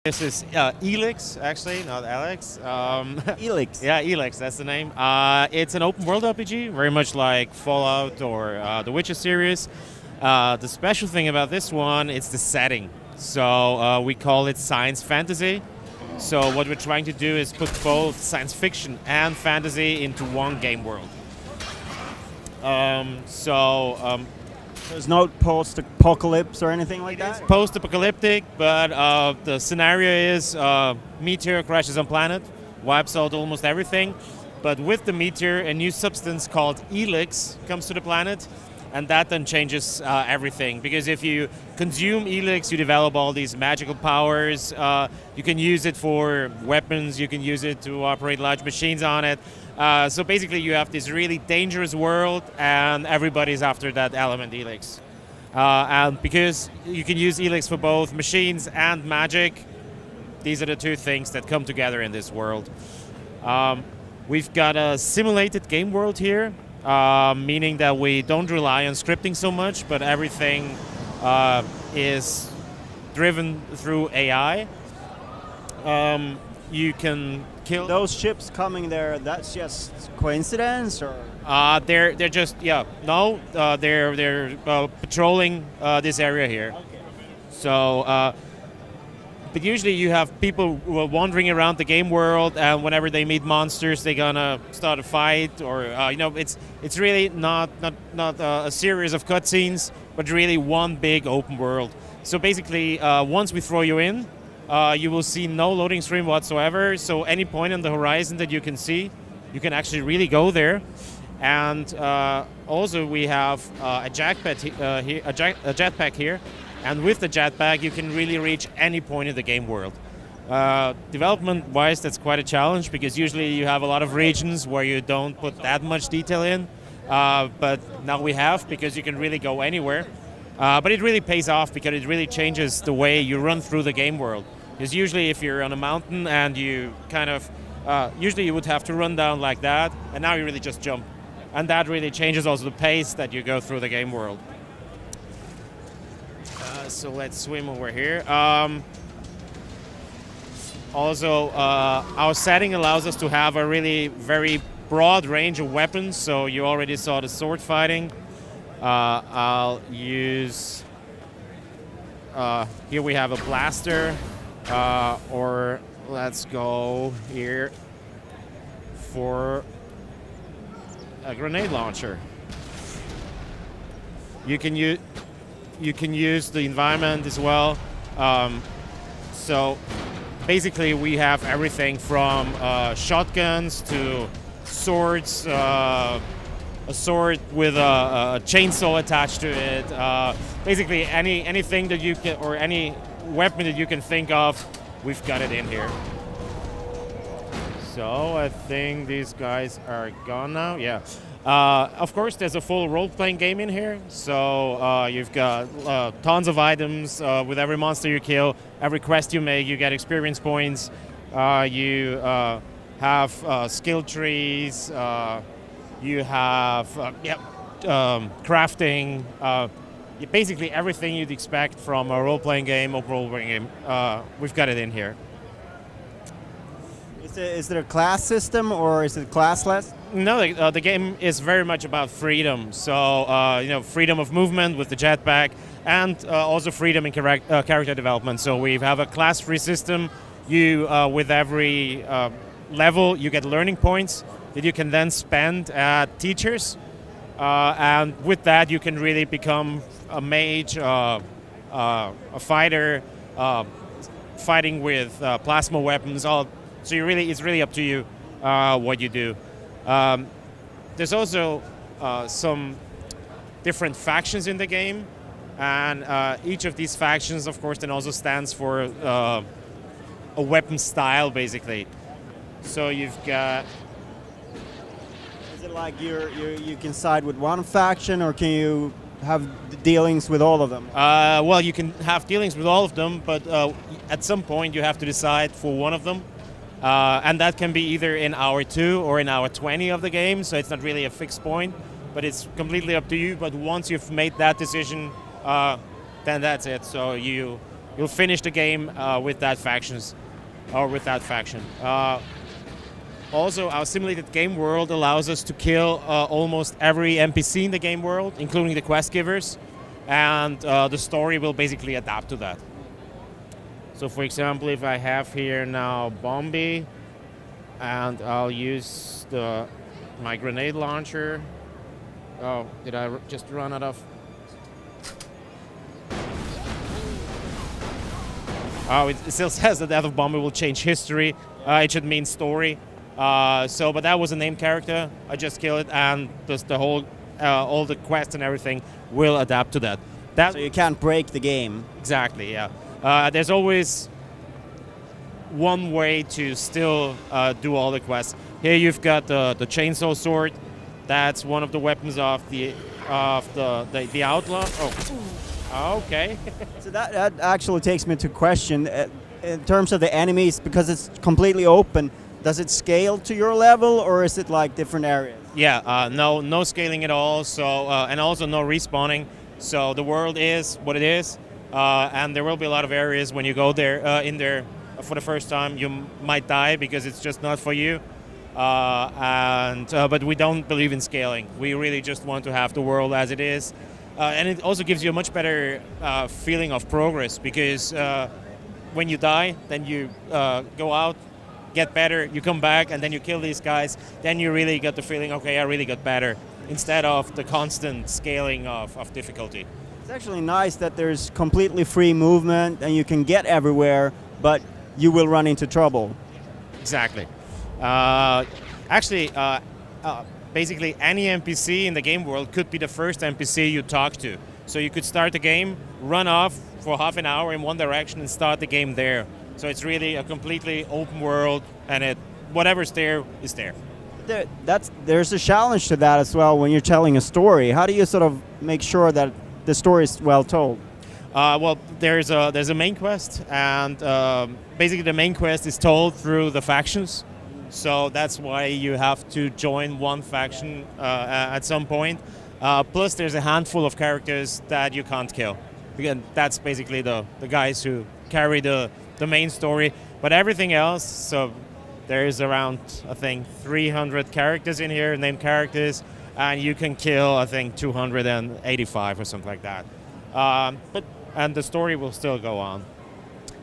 This is ELEX, actually, not Alex. ELEX. Yeah, ELEX, that's the name. It's an open world RPG, very much like Fallout or the Witcher series. The special thing about this one, it's the setting. So we call it science fantasy. So what we're trying to do is put both science fiction and fantasy into one game world. There's no post-apocalypse or anything like that? It's post-apocalyptic, but the scenario is meteor crashes on planet, wipes out almost everything. But with the meteor, a new substance called ELEX comes to the planet, and that then changes everything. Because if you consume ELEX, you develop all these magical powers. You can use it for weapons, you can use it to operate large machines on it. So basically you have this really dangerous world and everybody's after that element ELEX. And because you can use ELEX for both machines and magic, these are the two things that come together in this world. We've got a simulated game world here, meaning that we don't rely on scripting so much, but everything is driven through AI. You can kill those ships coming there. That's just coincidence, or they're just they're patrolling this area here. okay. So, but usually you have people who are wandering around the game world, and whenever they meet monsters, they're gonna start a fight, or it's really not a series of cutscenes, but really one big open world. So basically, once we throw you in, you will see no loading screen whatsoever. So any point on the horizon that you can see, you can actually really go there. And also we have a jetpack here. And with the jetpack, you can really reach any point in the game world. Development-wise, that's quite a challenge because usually you have a lot of regions where you don't put that much detail in. But now we have, because you can really go anywhere. But it really pays off because it really changes the way you run through the game world. Because usually if you're on a mountain and you kind of, usually you would have to run down like that, and now you really just jump. And that really changes also the pace that you go through the game world. So let's swim over here. Also, our setting allows us to have a really very broad range of weapons. So you already saw the sword fighting. I'll use, here we have a blaster, or let's go here for a grenade launcher. You can use the environment as well. So basically we have everything from shotguns to swords, a sword with a chainsaw attached to it. Basically anything that you can, or any weapon that you can think of, we've got it in here. So I think these guys are gone now. Yeah. Of course, there's a full role-playing game in here. So you've got tons of items. With every monster you kill, every quest you make, you get experience points. You have skill trees. You have crafting. Basically everything you'd expect from a role-playing game, open role-playing game. We've got it in here. Is there a class system, or is it classless? No, the game is very much about freedom. So freedom of movement with the jetpack, and also freedom in character development. So we have a class-free system. You with every level, you get learning points that you can then spend at teachers. And with that, you can really become a mage, a fighter, fighting with plasma weapons. So it's really up to you what you do. There's also some different factions in the game, and each of these factions, of course, then also stands for a weapon style, basically. So you've got. Like you can side with one faction, or can you have dealings with all of them? Well, you can have dealings with all of them, but at some point you have to decide for one of them. And that can be either in hour 2 or in hour 20 of the game, so it's not really a fixed point, but it's completely up to you. But once you've made that decision, then that's it. So you you'll finish the game with that factions or with that faction. Also, our simulated game world allows us to kill almost every NPC in the game world, including the quest givers, and the story will basically adapt to that. So for example, if I have here now Bombi, and I'll use my grenade launcher. Oh, did I just run out of... Oh, it still says the death of Bombi will change history. It should mean story. But that was a named character. I just killed it, and just the whole, all the quests and everything will adapt to that. So you can't break the game. Exactly, yeah. There's always one way to still do all the quests. Here you've got the chainsaw sword. That's one of the weapons of the outlaw. Oh, okay. So that actually takes me to question, in terms of the enemies, because it's completely open. Does it scale to your level, or is it like different areas? Yeah, no scaling at all. So and also no respawning. So the world is what it is, and there will be a lot of areas when you go there in there for the first time. You might die because it's just not for you. But we don't believe in scaling. We really just want to have the world as it is, and it also gives you a much better feeling of progress, because when you die, then you go out, get better, you come back, and then you kill these guys. Then you really get the feeling, okay, I really got better, instead of the constant scaling of difficulty. It's actually nice that there's completely free movement and you can get everywhere, but you will run into trouble. Exactly. Basically any NPC in the game world could be the first NPC you talk to. So you could start the game, run off for half an hour in one direction and start the game there. So it's really a completely open world, and whatever's there is there. There's a challenge to that as well when you're telling a story. How do you sort of make sure that the story is well told? Well, there's a main quest, and basically the main quest is told through the factions. So that's why you have to join one faction at some point. Plus, there's a handful of characters that you can't kill. Again, that's basically the guys who carry the main story. But everything else, so there's around, I think, 300 characters in here, named characters, and you can kill, I think, 285 or something like that. And the story will still go on.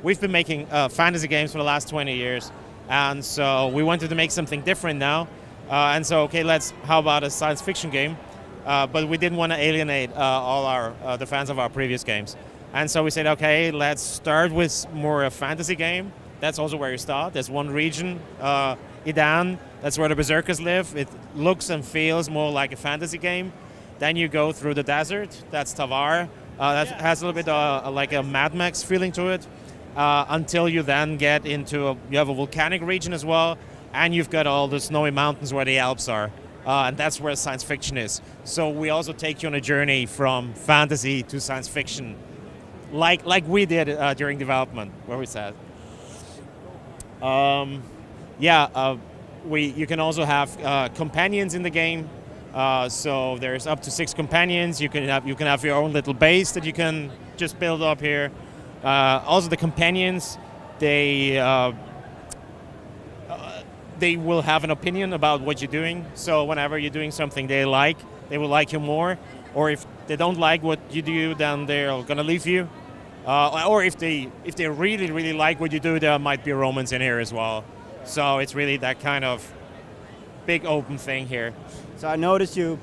We've been making fantasy games for the last 20 years, and so we wanted to make something different now. And so, okay, how about a science fiction game? But we didn't want to alienate all the fans of our previous games. And so we said, okay, let's start with more a fantasy game. That's also where you start. There's one region, Idan, that's where the Berserkers live. It looks and feels more like a fantasy game. Then you go through the desert, that's Tavar. That has a little bit like a Mad Max feeling to it. Until you then get into, you have a volcanic region as well, and you've got all the snowy mountains where the Alps are. And that's where science fiction is. So we also take you on a journey from fantasy to science fiction, like we did during development, where we said. You can also have companions in the game. So there's up to 6 companions. You can have your own little base that you can just build up here. Also, the companions, they will have an opinion about what you're doing. So whenever you're doing something they will like you more. Or if they don't like what you do, then they're gonna leave you. Or if they really, really like what you do, there might be romance in here as well. So it's really that kind of big open thing here. So I noticed you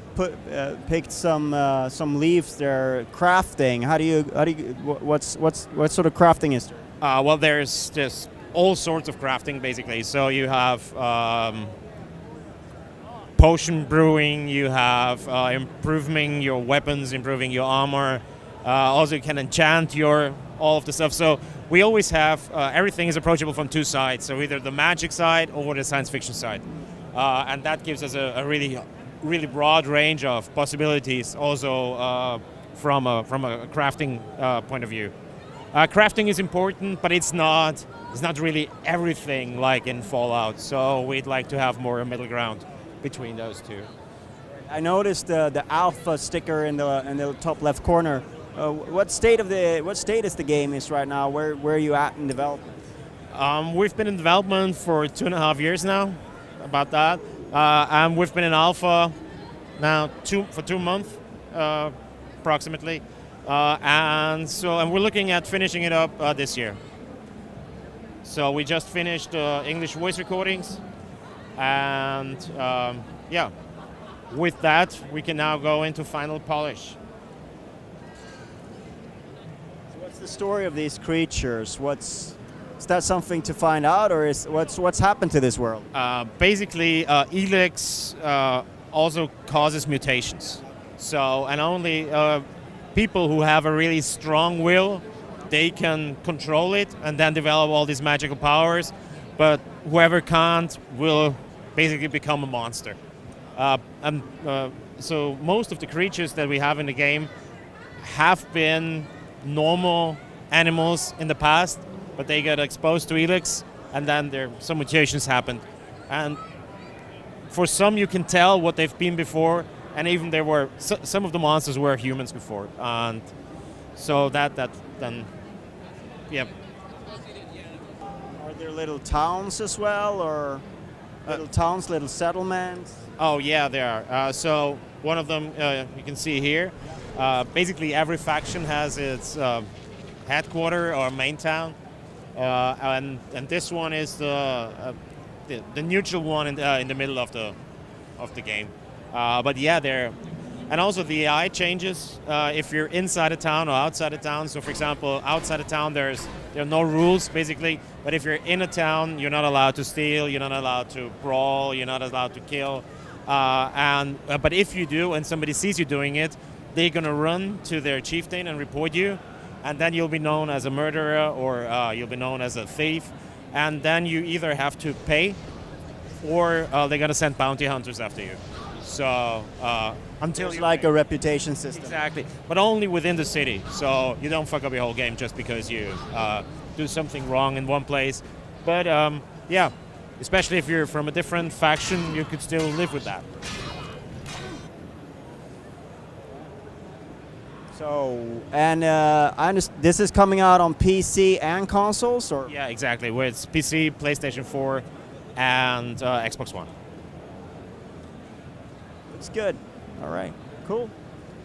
picked some leaves there, crafting. What sort of crafting is there? Well, there's just all sorts of crafting basically. So you have potion brewing, you have improving your weapons, improving your armor. Also, you can enchant all of the stuff. So we always have everything is approachable from 2 sides. So either the magic side or the science fiction side, and that gives us a really broad range of possibilities. Also, from a crafting point of view, crafting is important, but it's not really everything like in Fallout. So we'd like to have more a middle ground between those two. I noticed the alpha sticker in the top left corner. What state is the game is right now? Where are you at in development? We've been in development for 2.5 years now, about that. And we've been in alpha now for 2 months, approximately. And we're looking at finishing it up this year. So we just finished English voice recordings, and yeah, with that we can now go into final polish. So what's the story of these creatures? Is that something to find out, or what's happened to this world? Basically, ELEX also causes mutations. So, and only people who have a really strong will, they can control it and then develop all these magical powers. But whoever can't will basically become a monster. So most of the creatures that we have in the game have been normal animals in the past, but they got exposed to ELEX, and then some mutations happened. And for some, you can tell what they've been before, and even some of the monsters were humans before. And so yeah. Are there little towns as well, or little towns, little settlements? Oh yeah, there are. So one of them you can see here. Basically, every faction has its headquarter or main town. And this one is the neutral one in the middle of the game. But yeah, and also the AI changes if you're inside a town or outside a town. So for example, outside a town there are no rules basically, but if you're in a town, you're not allowed to steal, you're not allowed to brawl, you're not allowed to kill. But if you do and somebody sees you doing it, they're gonna run to their chieftain and report you. And then you'll be known as a murderer, or you'll be known as a thief. And then you either have to pay, or they're gonna send bounty hunters after you. So until it's like a reputation system. Exactly, but only within the city. So you don't fuck up your whole game just because you do something wrong in one place. But yeah, especially if you're from a different faction, you could still live with that. So, and I understand this is coming out on PC and consoles, or? Yeah, exactly. Where it's PC, PlayStation 4, and Xbox One. It's good. All right, cool.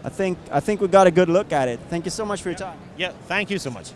I think we got a good look at it. Thank you so much for your time. Yeah, thank you so much.